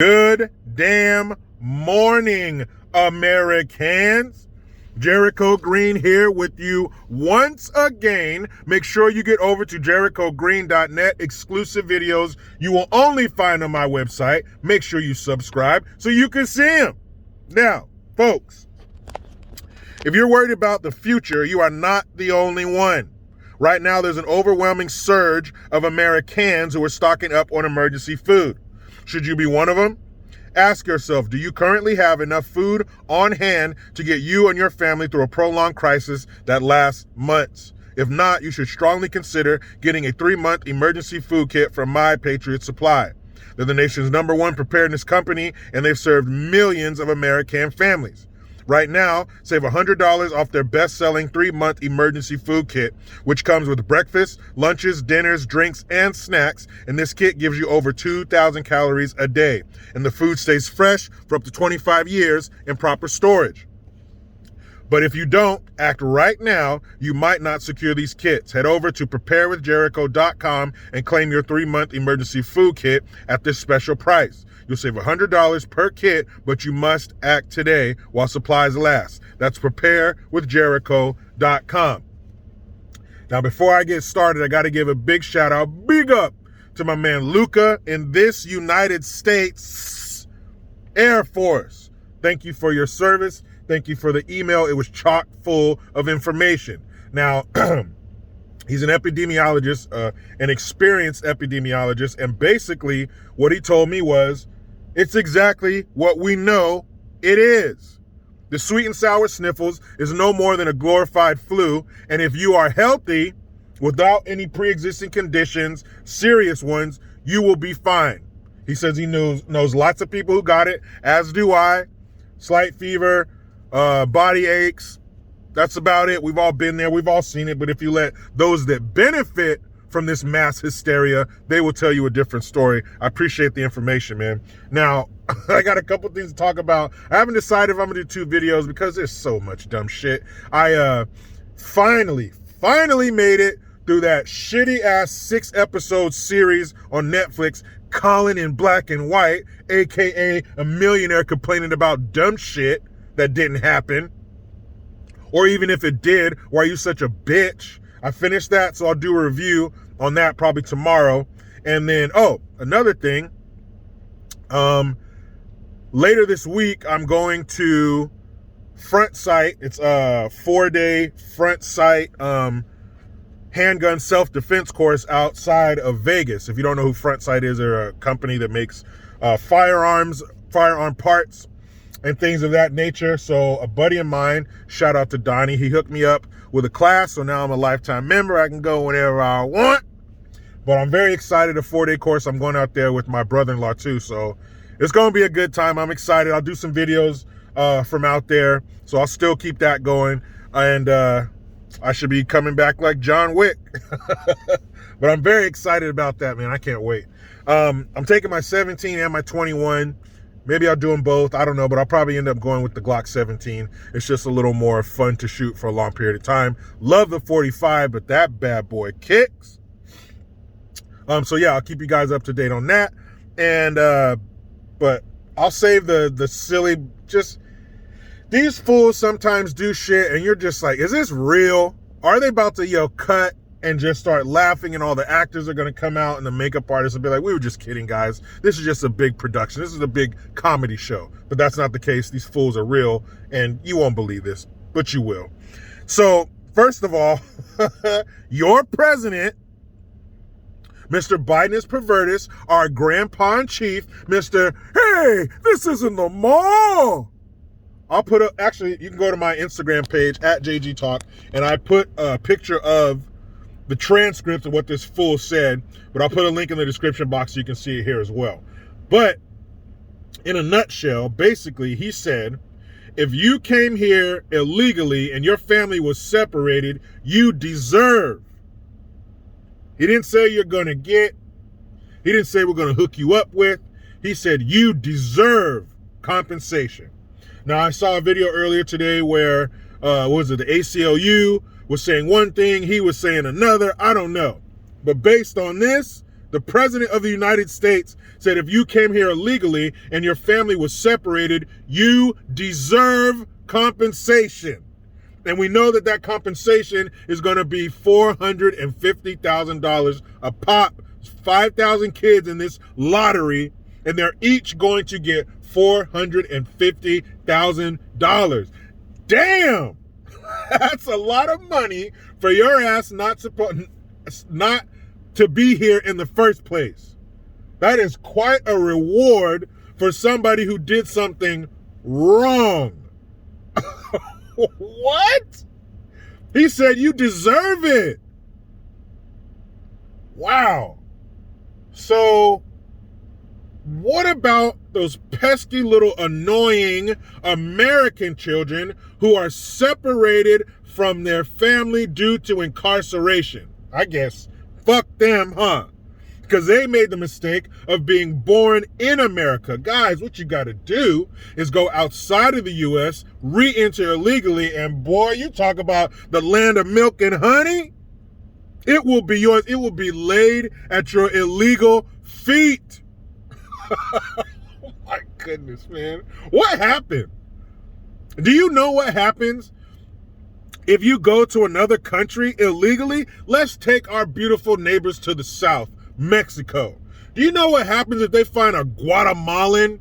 Good damn morning, Americans. Jericho Green here with you once again. Make sure you get over to jerichogreen.net. Exclusive videos you will only find on my website. Make sure you subscribe so you can see them. Now, folks, if you're worried about the future, you are not the only one. Right now, there's an overwhelming surge of Americans who are stocking up on emergency food. Should you be one of them? Ask yourself, do you currently have enough food on hand to get you and your family through a prolonged crisis that lasts months? If not, you should strongly consider getting a 3-month emergency food kit from My Patriot Supply. They're the nation's #1 preparedness company, and they've served millions of American families. Right now, save $100 off their best-selling 3-month emergency food kit, which comes with breakfast, lunches, dinners, drinks, and snacks. And this kit gives you over 2,000 calories a day. And the food stays fresh for up to 25 years in proper storage. But if you don't act right now, you might not secure these kits. Head over to preparewithjericho.com and claim your 3-month emergency food kit at this special price. You'll save $100 per kit, but you must act today while supplies last. That's preparewithjericho.com. Now, before I get started, I got to give a big shout out, big up to my man Luca in this United States Air Force. Thank you for your service. Thank you for the email. It was chock full of information. Now, he's an epidemiologist, an experienced epidemiologist, and basically what he told me was, it's exactly what we know it is. The sweet and sour sniffles is no more than a glorified flu, and if you are healthy, without any pre-existing conditions, serious ones, you will be fine. He says he knows lots of people who got it, as do I. Slight fever, body aches, that's about it. We've all been there, we've all seen it, but if you let those that benefit from this mass hysteria, they will tell you a different story. I appreciate the information, man. Now, I got a couple things to talk about. I haven't decided if I'm gonna do 2 videos because there's so much dumb shit. I finally made it through that shitty ass 6-episode series on Netflix, Colin in Black and White, aka a millionaire complaining about dumb shit that didn't happen. Or even if it did, why are you such a bitch? I finished that, so I'll do a review on that probably tomorrow. And then, another thing. Later this week, I'm going to Front Sight. It's a 4-day Front Sight handgun self-defense course outside of Vegas. If you don't know who Front Sight is, they're a company that makes firearm parts and things of that nature. So a buddy of mine, shout out to Donnie, he hooked me up with a class, so now I'm a lifetime member. I can go whenever I want. But I'm very excited. A 4-day course. I'm going out there with my brother-in-law too, so it's going to be a good time. I'm excited. I'll do some videos from out there, so I'll still keep that going. And I should be coming back like John Wick. But I'm very excited about that, man. I can't wait. I'm taking my 17 and my 21. Maybe I'll do them both. I don't know, but I'll probably end up going with the Glock 17. It's just a little more fun to shoot for a long period of time. Love the 45, but that bad boy kicks. So yeah, I'll keep you guys up to date on that. And but I'll save the silly, just these fools sometimes do shit and you're just like, is this real? Are they about to cut and just start laughing, and all the actors are going to come out and the makeup artists will be like, we were just kidding, guys. This is just a big production. This is a big comedy show. But that's not the case. These fools are real, and you won't believe this, but you will. So, first of all, your president, Mr. Biden is pervertus, our grandpa-in-chief, Mr. Hey, this isn't the mall. I'll put actually, you can go to my Instagram page, @JGTalk, and I put a picture of the transcript of what this fool said, but I'll put a link in the description box so you can see it here as well. But in a nutshell, basically, he said, if you came here illegally and your family was separated, you deserve. He didn't say you're going to get. He didn't say we're going to hook you up with. He said you deserve compensation. Now, I saw a video earlier today where, the ACLU was saying one thing, he was saying another. I don't know. But based on this, The president of the United States said if you came here illegally and your family was separated, you deserve compensation. And we know that that compensation is going to be $450,000 a pop. 5,000 kids in this lottery, and they're each going to get $450,000. Damn! That's a lot of money for your ass not to be here in the first place. That is quite a reward for somebody who did something wrong. What? He said you deserve it. Wow. So, what about those pesky little annoying American children who are separated from their family due to incarceration? I guess, fuck them, huh? Because they made the mistake of being born in America. Guys, what you got to do is go outside of the U.S., re-enter illegally, and boy, you talk about the land of milk and honey. It will be yours. It will be laid at your illegal feet. Oh my goodness, man. What happened? Do you know what happens if you go to another country illegally? Let's take our beautiful neighbors to the south, Mexico. Do you know what happens if they find a Guatemalan,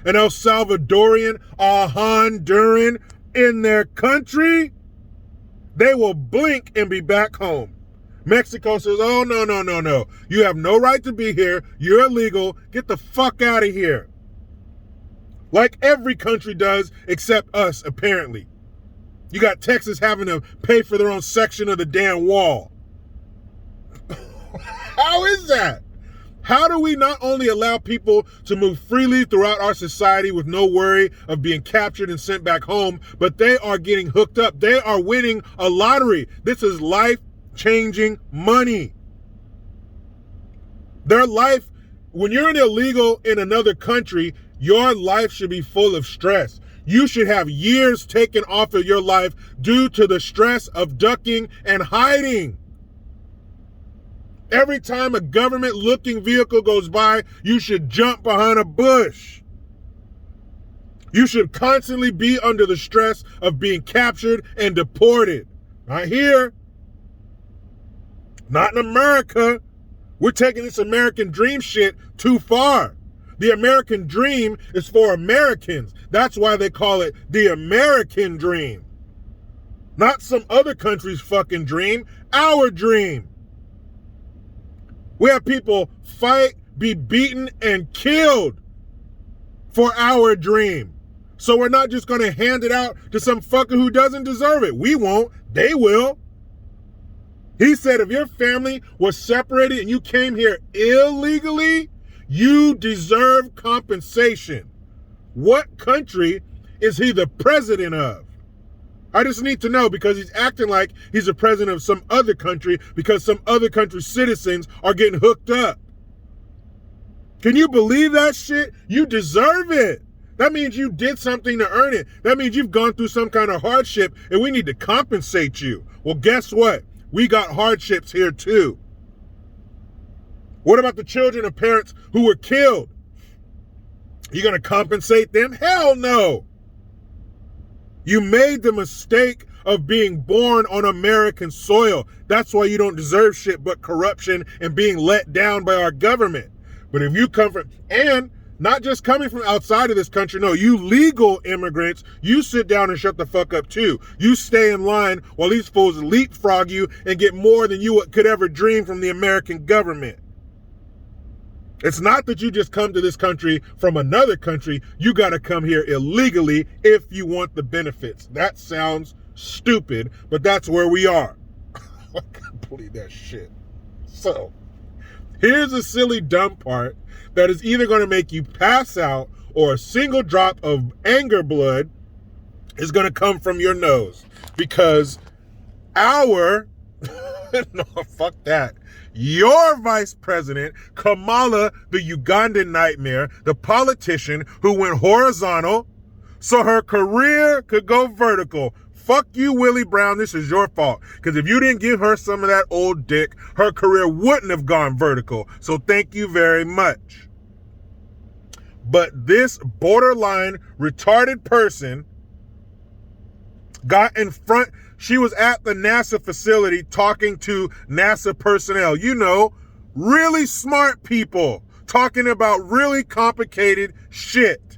an El Salvadorian, a Honduran in their country? They will blink and be back home. Mexico says, oh, no. You have no right to be here. You're illegal. Get the fuck out of here. Like every country does, except us, apparently. You got Texas having to pay for their own section of the damn wall. How is that? How do we not only allow people to move freely throughout our society with no worry of being captured and sent back home, but they are getting hooked up. They are winning a lottery. This is life-changing money. Their life, when you're an illegal in another country, your life should be full of stress. You should have years taken off of your life due to the stress of ducking and hiding. Every time a government-looking vehicle goes by, you should jump behind a bush. You should constantly be under the stress of being captured and deported. Not here. Not in America. We're taking this American dream shit too far. The American dream is for Americans. That's why they call it the American dream. Not some other country's fucking dream. Our dream. We have people fight, be beaten, and killed for our dream. So we're not just going to hand it out to some fucker who doesn't deserve it. We won't. They will. He said if your family was separated and you came here illegally, you deserve compensation. What country is he the president of? I just need to know, because he's acting like he's the president of some other country because some other country's citizens are getting hooked up. Can you believe that shit? You deserve it. That means you did something to earn it. That means you've gone through some kind of hardship and we need to compensate you. Well, guess what? We got hardships here too. What about the children of parents who were killed? You gonna compensate them? Hell no. You made the mistake of being born on American soil. That's why you don't deserve shit but corruption and being let down by our government. But if you come from, and not just coming from outside of this country, no, you legal immigrants, you sit down and shut the fuck up too. You stay in line while these fools leapfrog you and get more than you could ever dream from the American government. It's not that you just come to this country from another country. You got to come here illegally if you want the benefits. That sounds stupid, but that's where we are. I can't believe that shit. So, here's a silly, dumb part that is either going to make you pass out or a single drop of anger blood is going to come from your nose. Because no, fuck that. Your vice president, Kamala, the Ugandan nightmare, the politician who went horizontal so her career could go vertical. fuck you, Willie Brown. This is your fault. Because if you didn't give her some of that old dick, her career wouldn't have gone vertical. So thank you very much. But this borderline retarded person got in front. She was at the NASA facility talking to NASA personnel. You know, really smart people talking about really complicated shit.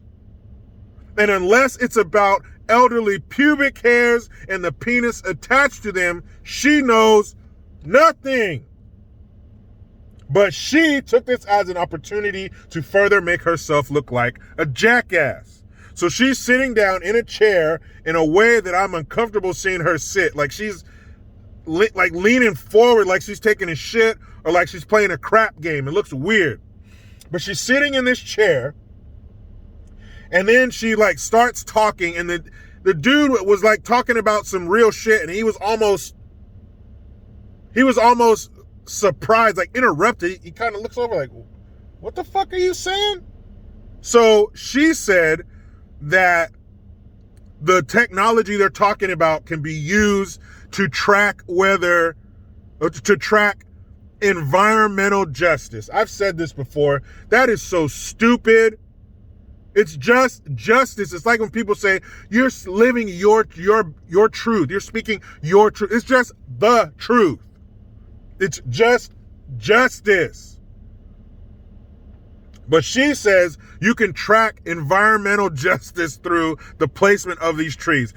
And unless it's about elderly pubic hairs and the penis attached to them, she knows nothing. But she took this as an opportunity to further make herself look like a jackass. So she's sitting down in a chair in a way that I'm uncomfortable seeing her sit. Like she's like leaning forward like she's taking a shit or like she's playing a crap game. It looks weird. But she's sitting in this chair and then she like starts talking and the dude was like talking about some real shit and he was almost surprised, like interrupted. He kind of looks over like, what the fuck are you saying? So she said that the technology they're talking about can be used to track environmental justice. I've said this before. That is so stupid. It's just justice. It's like when people say you're living your truth. You're speaking your truth. It's just the truth. It's just justice. But she says you can track environmental justice through the placement of these trees.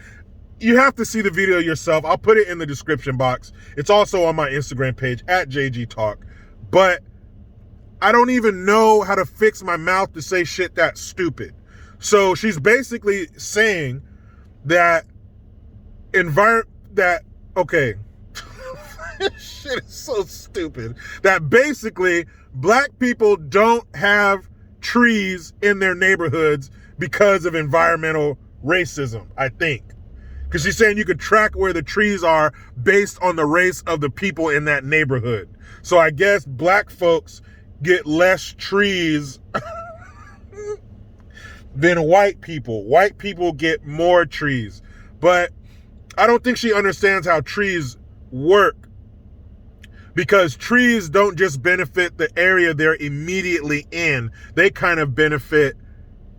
You have to see the video yourself. I'll put it in the description box. It's also on my Instagram page at JG Talk. But I don't even know how to fix my mouth to say shit that stupid. So she's basically saying that okay. Shit is so stupid. That basically black people don't have trees in their neighborhoods because of environmental racism, I think. Because she's saying you could track where the trees are based on the race of the people in that neighborhood. So I guess black folks get less trees than white people. White people get more trees. But I don't think she understands how trees work. Because trees don't just benefit the area they're immediately in. They kind of benefit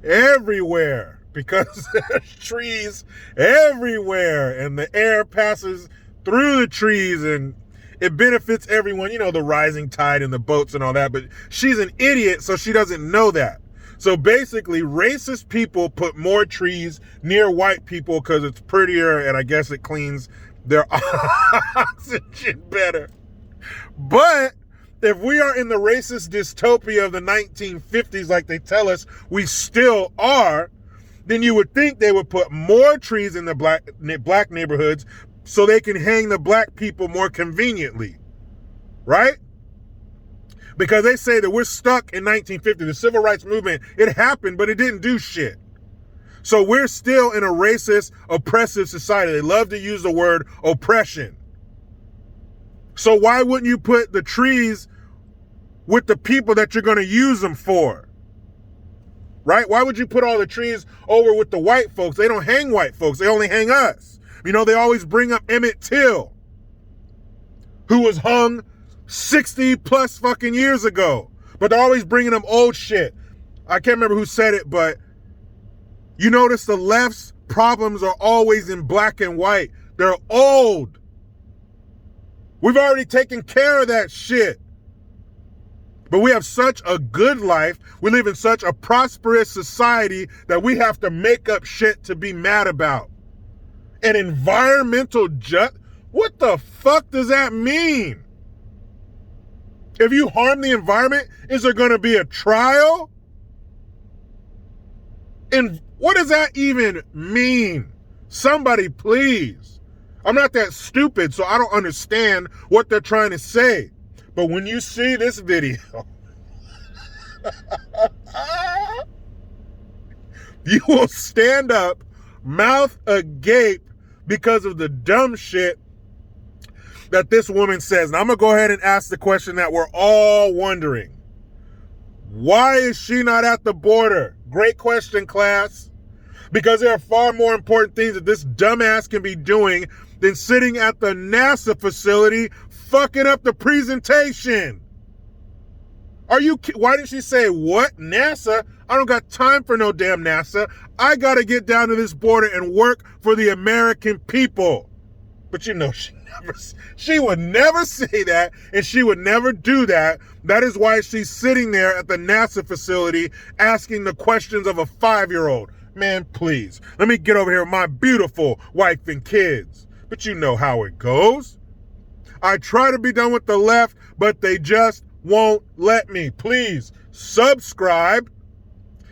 everywhere because there's trees everywhere and the air passes through the trees and it benefits everyone. You know, the rising tide and the boats and all that. But she's an idiot, so she doesn't know that. So basically, racist people put more trees near white people because it's prettier and I guess it cleans their oxygen better. But if we are in the racist dystopia of the 1950s, like they tell us we still are, then you would think they would put more trees in the black neighborhoods so they can hang the black people more conveniently, right? Because they say that we're stuck in 1950. The civil rights movement, it happened, but it didn't do shit. So we're still in a racist, oppressive society. They love to use the word oppression. So why wouldn't you put the trees with the people that you're going to use them for? Right? Why would you put all the trees over with the white folks? They don't hang white folks. They only hang us. You know, they always bring up Emmett Till, who was hung 60 plus fucking years ago. But they're always bringing them old shit. I can't remember who said it, but you notice the left's problems are always in black and white. They're old. We've already taken care of that shit. But we have such a good life. We live in such a prosperous society that we have to make up shit to be mad about. And environmental what the fuck does that mean? If you harm the environment, is there going to be a trial? And what does that even mean? Somebody please. I'm not that stupid, so I don't understand what they're trying to say. But when you see this video, you will stand up, mouth agape, because of the dumb shit that this woman says. Now, I'm going to go ahead and ask the question that we're all wondering. Why is she not at the border? Great question, class. Because there are far more important things that this dumbass can be doing than sitting at the NASA facility fucking up the presentation. Why did she say, what? NASA? I don't got time for no damn NASA. I gotta get down to this border and work for the American people. But you know, she would never say that, and she would never do that. That is why she's sitting there at the NASA facility asking the questions of a 5-year-old. Man, please, let me get over here with my beautiful wife and kids. But you know how it goes. I try to be done with the left, but they just won't let me. Please subscribe.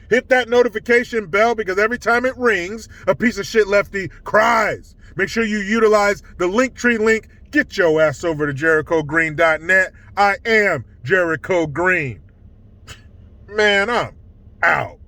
Hit that notification bell, because every time it rings, a piece of shit lefty cries. Make sure you utilize the Linktree link. Get your ass over to JerichoGreen.net. I am Jericho Green. Man, I'm out.